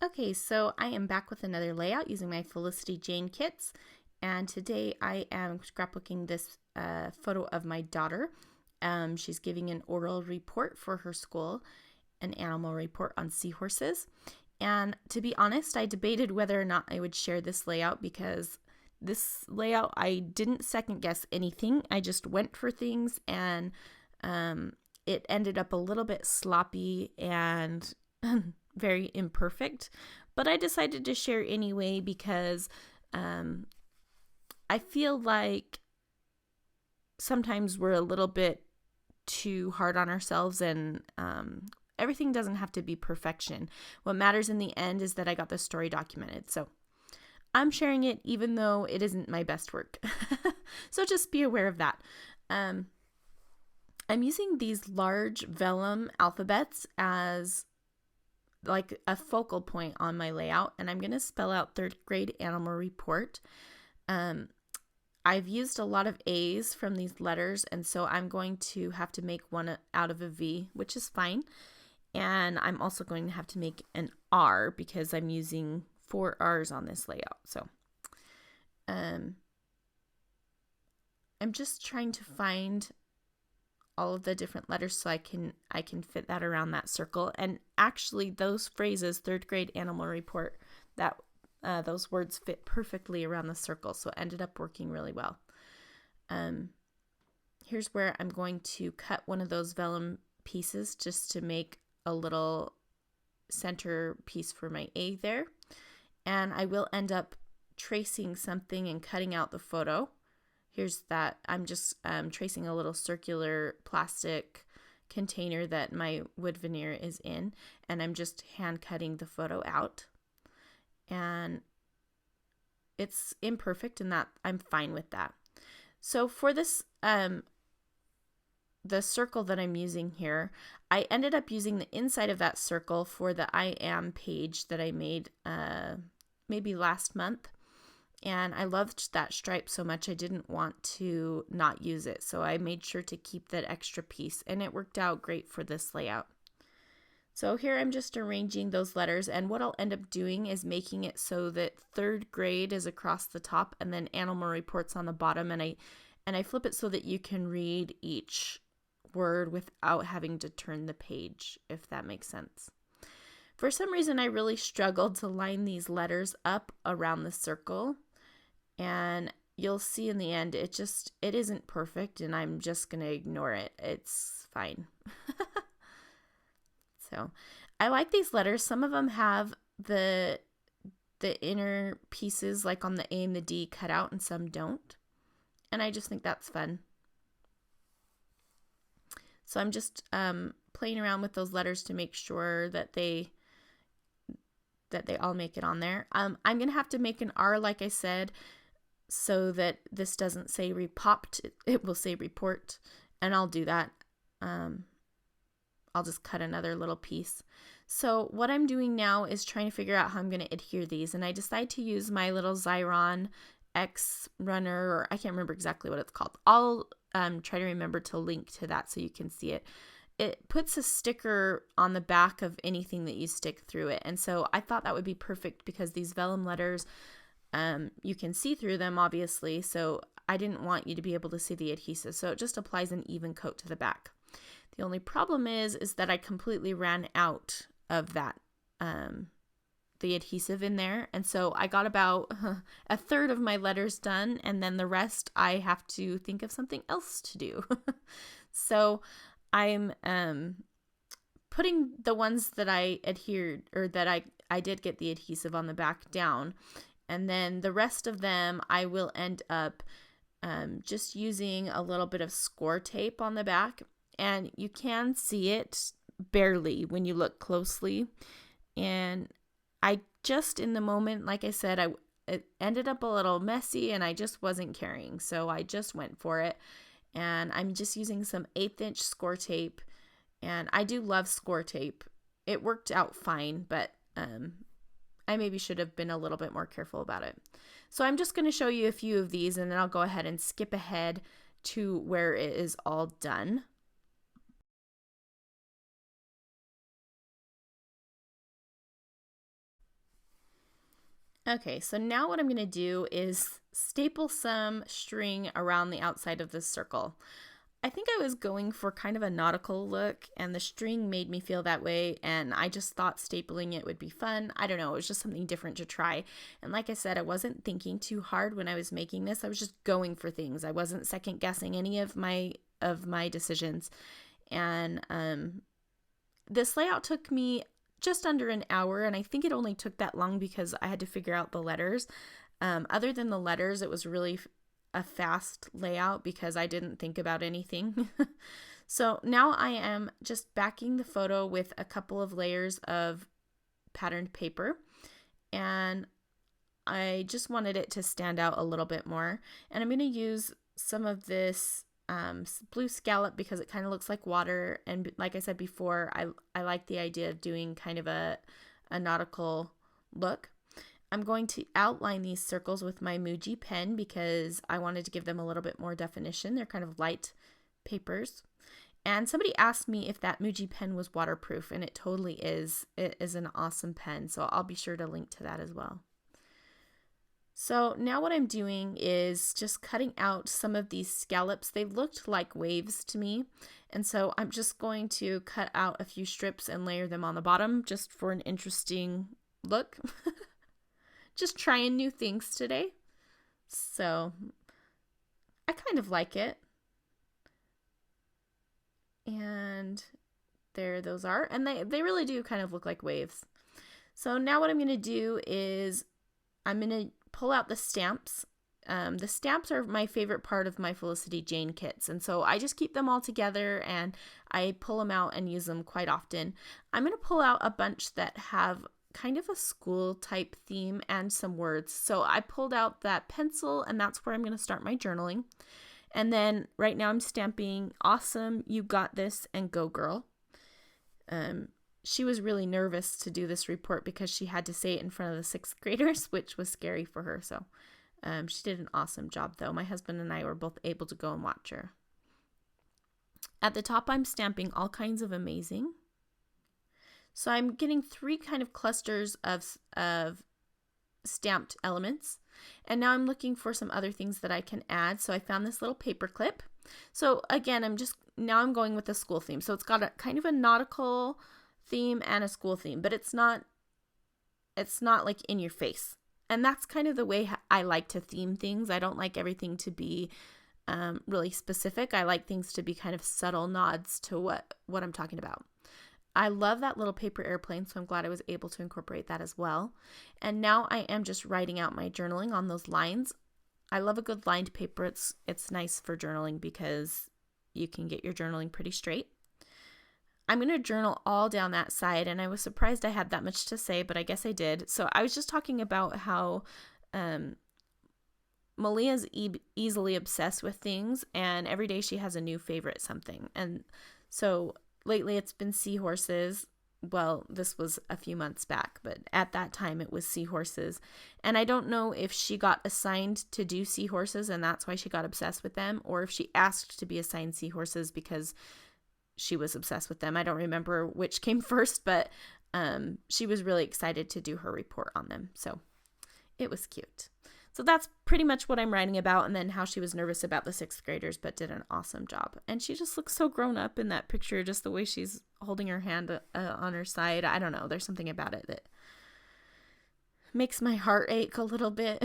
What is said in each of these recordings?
Okay, so I am back with another layout using my Felicity Jane kits, and today I am scrapbooking this photo of my daughter. She's giving an oral report for her school, an animal report on seahorses. And to be honest, I debated whether or not I would share this layout because this layout, I didn't second guess anything. I just went for things, and it ended up a little bit sloppy and very imperfect, but I decided to share anyway because I feel like sometimes we're a little bit too hard on ourselves, and everything doesn't have to be perfection. What matters in the end is that I got the story documented. So I'm sharing it even though it isn't my best work. So just be aware of that. I'm using these large vellum alphabets as like a focal point on my layout, and I'm going to spell out third grade animal report. I've used a lot of A's from these letters, and so I'm going to have to make one out of a V, which is fine. And I'm also going to have to make an R because I'm using 4 R's on this layout. So I'm just trying to find all of the different letters so I can fit that around that circle. And actually those phrases, third grade animal report, that those words fit perfectly around the circle, so it ended up working really well. Here's where I'm going to cut one of those vellum pieces just to make a little center piece for my A there. And I will end up tracing something and cutting out the photo. Here's that. I'm just tracing a little circular plastic container that my wood veneer is in, and I'm just hand cutting the photo out. And it's imperfect, and that I'm fine with that. So for this, the circle that I'm using here, I ended up using the inside of that circle for the I am page that I made maybe last month. And I loved that stripe so much I didn't want to not use it. So I made sure to keep that extra piece, and it worked out great for this layout. So here I'm just arranging those letters, and what I'll end up doing is making it so that third grade is across the top and then animal reports on the bottom, and I flip it so that you can read each word without having to turn the page, if that makes sense. For some reason I really struggled to line these letters up around the circle, and you'll see in the end it isn't perfect, and I'm just going to ignore it. It's fine. So I like these letters. Some of them have the inner pieces, like on the A and the D, cut out, and some don't. And I just think that's fun. So I'm just playing around with those letters to make sure that they all make it on there. I'm going to have to make an R, like I said, so that this doesn't say repopped. It will say report, and I'll do that. I'll just cut another little piece. So what I'm doing now is trying to figure out how I'm going to adhere these, and I decide to use my little Xyron X runner, or I can't remember exactly what it's called. I'll try to remember to link to that so you can see it. It puts a sticker on the back of anything that you stick through it, and so I thought that would be perfect because these vellum letters, you can see through them obviously, so I didn't want you to be able to see the adhesive, so it just applies an even coat to the back. The only problem is that I completely ran out of that, the adhesive in there. And so I got about a third of my letters done, and then the rest I have to think of something else to do. So I'm putting the ones that I adhered, or that I did get the adhesive on the back, down. And then the rest of them I will end up just using a little bit of score tape on the back. And you can see it barely when you look closely. And I just, in the moment, like I said, it ended up a little messy, and I just wasn't caring. So I just went for it. And I'm just using some 1/8" score tape. And I do love score tape. It worked out fine, but I maybe should have been a little bit more careful about it. So I'm just going to show you a few of these, and then I'll go ahead and skip ahead to where it is all done. Okay, so now what I'm going to do is staple some string around the outside of this circle. I think I was going for kind of a nautical look, and the string made me feel that way, and I just thought stapling it would be fun. I don't know, it was just something different to try. And like I said, I wasn't thinking too hard when I was making this. I was just going for things. I wasn't second guessing any of my decisions. And this layout took me just under an hour, and I think it only took that long because I had to figure out the letters. Other than the letters, it was really a fast layout because I didn't think about anything. So now I am just backing the photo with a couple of layers of patterned paper, and I just wanted it to stand out a little bit more. And I'm going to use some of this blue scallop because it kind of looks like water, and like I said before, I like the idea of doing kind of a nautical look. I'm going to outline these circles with my Muji pen because I wanted to give them a little bit more definition. They're kind of light papers. And somebody asked me if that Muji pen was waterproof, and it totally is. It is an awesome pen, so I'll be sure to link to that as well. So now what I'm doing is just cutting out some of these scallops. They looked like waves to me, and so I'm just going to cut out a few strips and layer them on the bottom just for an interesting look. Just trying new things today. So I kind of like it. And there those are. And they really do kind of look like waves. So now what I'm going to do is I'm going to pull out the stamps. The stamps are my favorite part of my Felicity Jane kits. And so I just keep them all together and I pull them out and use them quite often. I'm going to pull out a bunch that have kind of a school type theme and some words. So I pulled out that pencil, and that's where I'm going to start my journaling. And then right now I'm stamping awesome, you got this, and go girl. She was really nervous to do this report because she had to say it in front of the sixth graders, which was scary for her. So she did an awesome job though. My husband and I were both able to go and watch her. At the top I'm stamping all kinds of amazing. So I'm getting 3 kind of clusters of stamped elements. And now I'm looking for some other things that I can add. So I found this little paper clip. So again, I'm going with the school theme. So it's got a kind of a nautical theme and a school theme, but it's not like in your face. And that's kind of the way I like to theme things. I don't like everything to be really specific. I like things to be kind of subtle nods to what I'm talking about. I love that little paper airplane, so I'm glad I was able to incorporate that as well. And now I am just writing out my journaling on those lines. I love a good lined paper. It's nice for journaling because you can get your journaling pretty straight. I'm going to journal all down that side, and I was surprised I had that much to say, but I guess I did. So I was just talking about how Malia's easily obsessed with things, and every day she has a new favorite something. And so lately it's been seahorses. Well, this was a few months back, but at that time it was seahorses. And I don't know if she got assigned to do seahorses and that's why she got obsessed with them, or if she asked to be assigned seahorses because she was obsessed with them. I don't remember which came first, but she was really excited to do her report on them. So it was cute. So that's pretty much what I'm writing about, and then how she was nervous about the sixth graders, but did an awesome job. And she just looks so grown up in that picture, just the way she's holding her hand on her side. I don't know. There's something about it that makes my heart ache a little bit.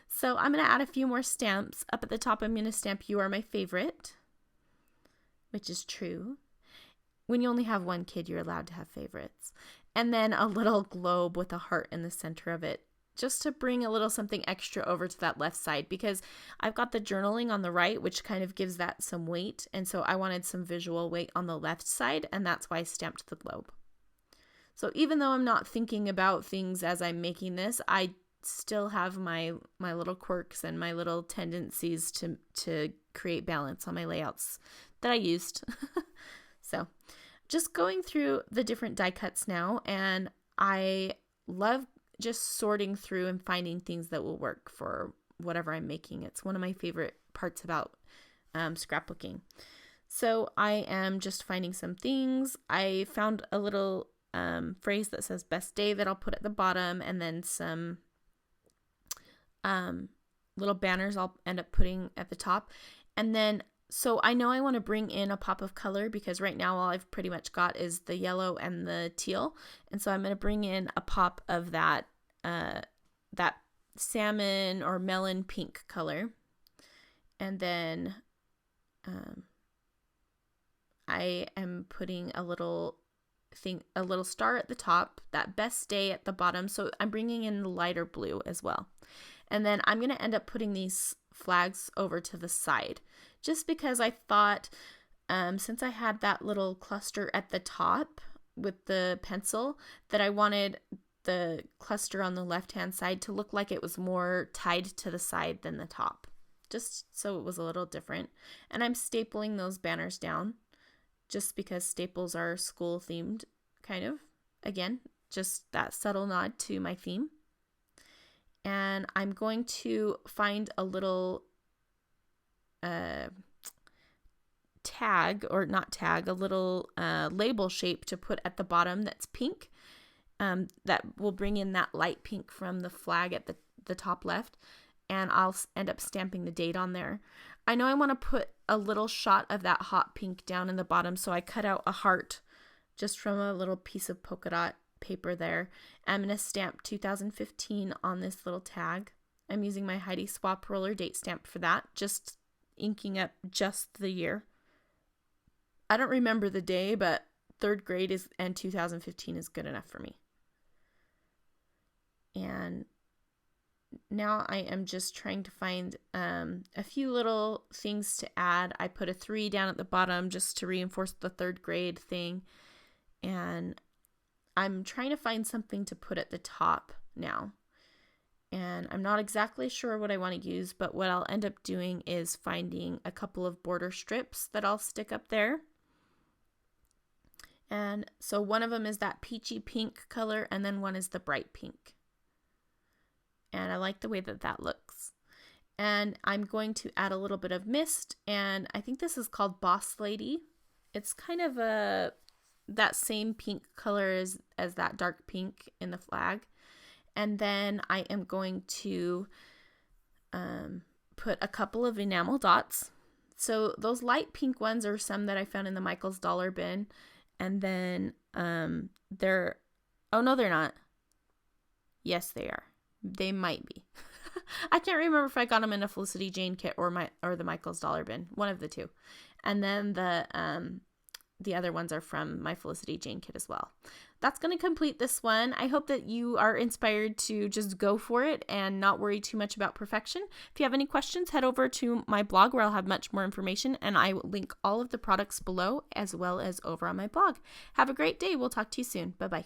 So I'm going to add a few more stamps. Up at the top, I'm going to stamp "You Are My Favorite," which is true. When you only have one kid, you're allowed to have favorites. And then a little globe with a heart in the center of it, just to bring a little something extra over to that left side, because I've got the journaling on the right, which kind of gives that some weight. And so I wanted some visual weight on the left side, and that's why I stamped the globe. So even though I'm not thinking about things as I'm making this, I still have my little quirks and my little tendencies to create balance on my layouts that I used. So just going through the different die cuts now, and I love just sorting through and finding things that will work for whatever I'm making. It's one of my favorite parts about scrapbooking. So I am just finding some things. I found a little phrase that says best day that I'll put at the bottom, and then some little banners I'll end up putting at the top. And then, so I know I want to bring in a pop of color because right now all I've pretty much got is the yellow and the teal. And so I'm going to bring in a pop of that salmon or melon pink color. And then I am putting a little star at the top, that best day at the bottom. So I'm bringing in the lighter blue as well. And then I'm going to end up putting these flags over to the side just because I thought since I had that little cluster at the top with the pencil that I wanted the cluster on the left-hand side to look like it was more tied to the side than the top, just so it was a little different. And I'm stapling those banners down just because staples are school themed, kind of. Again, just that subtle nod to my theme. And I'm going to find a little a little label shape to put at the bottom that's pink. That will bring in that light pink from the flag at the top left. And I'll end up stamping the date on there. I know I want to put a little shot of that hot pink down in the bottom, so I cut out a heart just from a little piece of polka dot paper there. I'm going to stamp 2015 on this little tag. I'm using my Heidi Swap roller date stamp for that, just inking up just the year. I don't remember the day, but 3rd grade and 2015 is good enough for me. And now I am just trying to find a few little things to add. I put a 3 down at the bottom just to reinforce the 3rd grade thing. And I'm trying to find something to put at the top now. And I'm not exactly sure what I want to use, but what I'll end up doing is finding a couple of border strips that I'll stick up there. And so one of them is that peachy pink color, and then one is the bright pink. And I like the way that looks. And I'm going to add a little bit of mist, and I think this is called Boss Lady. It's kind of that same pink color as that dark pink in the flag. And then I am going to put a couple of enamel dots. So those light pink ones are some that I found in the Michael's Dollar Bin. And then they're not. Yes, they are. They might be. I can't remember if I got them in a Felicity Jane kit or the Michael's Dollar Bin, one of the two. And then the other ones are from my Felicity Jane kit as well. That's going to complete this one. I hope that you are inspired to just go for it and not worry too much about perfection. If you have any questions, head over to my blog where I'll have much more information, and I will link all of the products below as well as over on my blog. Have a great day. We'll talk to you soon. Bye-bye.